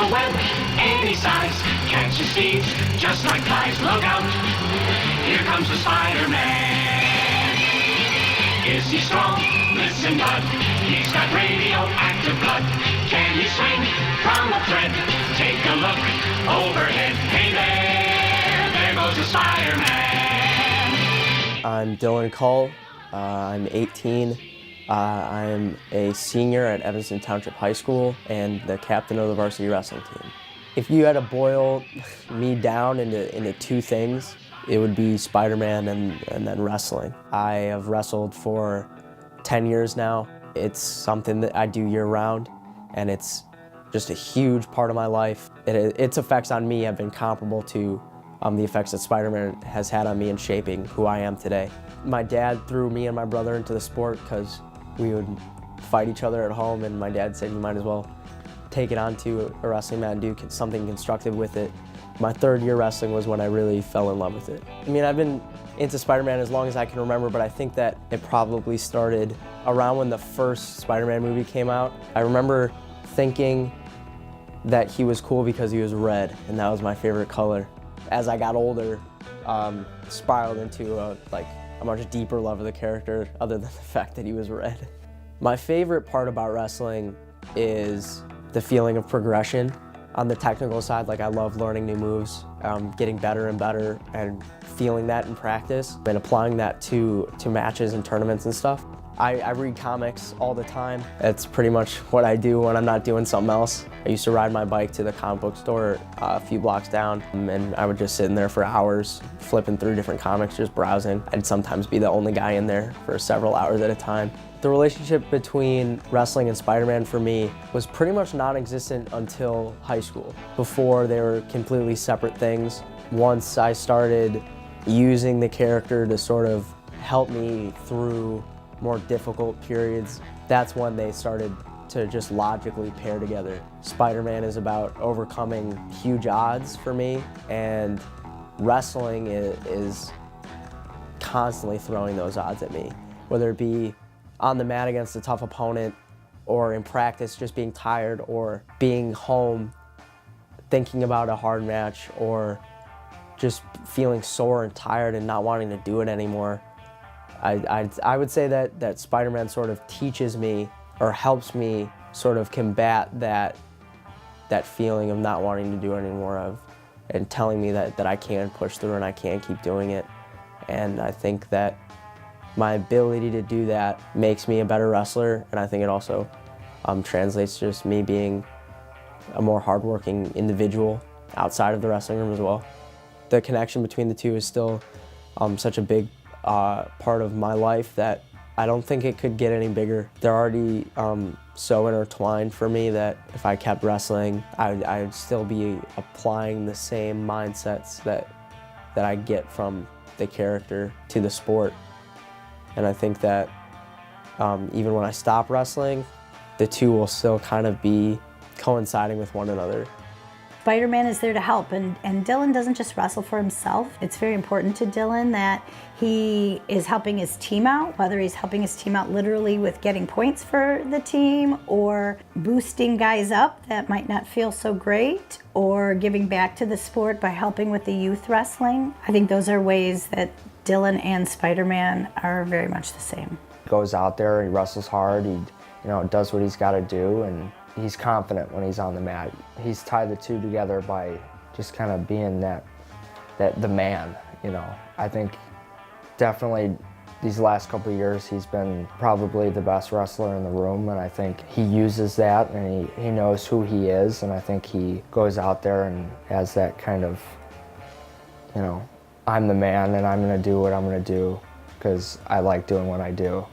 a web any size. Catches thieves just like flies. Look out, here comes the Spider-Man. Is he strong? Listen, bud, he's got radioactive blood. Can he swing from a thread? Take a look overhead. Hey there goes the Spider-Man. I'm Dylan Kull. I'm 18. I'm a senior at Evanston Township High School and the captain of the varsity wrestling team. If you had to boil me down into two things, it would be Spider-Man and then wrestling. I have wrestled for 10 years now. It's something that I do year-round, and it's just a huge part of my life. Its effects on me have been comparable to the effects that Spider-Man has had on me in shaping who I am today. My dad threw me and my brother into the sport because we would fight each other at home, and my dad said you might as well take it onto a wrestling mat and do something constructive with it. My third year wrestling was when I really fell in love with it. I mean, I've been into Spider-Man as long as I can remember, but I think that it probably started around when the first Spider-Man movie came out. I remember thinking that he was cool because he was red, and that was my favorite color. As I got older, spiraled into a much deeper love of the character other than the fact that he was red. My favorite part about wrestling is the feeling of progression. On the technical side, I love learning new moves, getting better and better, and feeling that in practice, and applying that to matches and tournaments and stuff. I read comics all the time. It's pretty much what I do when I'm not doing something else. I used to ride my bike to the comic book store a few blocks down, and I would just sit in there for hours, flipping through different comics, just browsing. I'd sometimes be the only guy in there for several hours at a time. The relationship between wrestling and Spider-Man for me was pretty much non-existent until high school. Before, they were completely separate things. Once I started using the character to sort of help me through more difficult periods, that's when they started to just logically pair together. Spider-Man is about overcoming huge odds for me, and wrestling is constantly throwing those odds at me, whether it be on the mat against a tough opponent, or in practice just being tired, or being home thinking about a hard match, or just feeling sore and tired and not wanting to do it anymore. I would say that Spider-Man sort of teaches me or helps me sort of combat that feeling of not wanting to do it anymore, and telling me that I can push through and I can keep doing it. And I think that my ability to do that makes me a better wrestler, and I think it also translates to just me being a more hardworking individual outside of the wrestling room as well. The connection between the two is still such a big part of my life that I don't think it could get any bigger. They're already so intertwined for me that if I kept wrestling, I'd still be applying the same mindsets that I get from the character to the sport. And I think that even when I stop wrestling, the two will still kind of be coinciding with one another. Spider-Man is there to help, and Dylan doesn't just wrestle for himself. It's very important to Dylan that he is helping his team out, whether he's helping his team out literally with getting points for the team, or boosting guys up that might not feel so great, or giving back to the sport by helping with the youth wrestling. I think those are ways that Dylan and Spider-Man are very much the same. He goes out there, he wrestles hard, he does what he's got to do, and he's confident when he's on the mat. He's tied the two together by just kind of being the man, I think definitely these last couple of years he's been probably the best wrestler in the room, and I think he uses that, and he knows who he is, and I think he goes out there and has that kind of, I'm the man and I'm gonna do what I'm gonna do because I like doing what I do.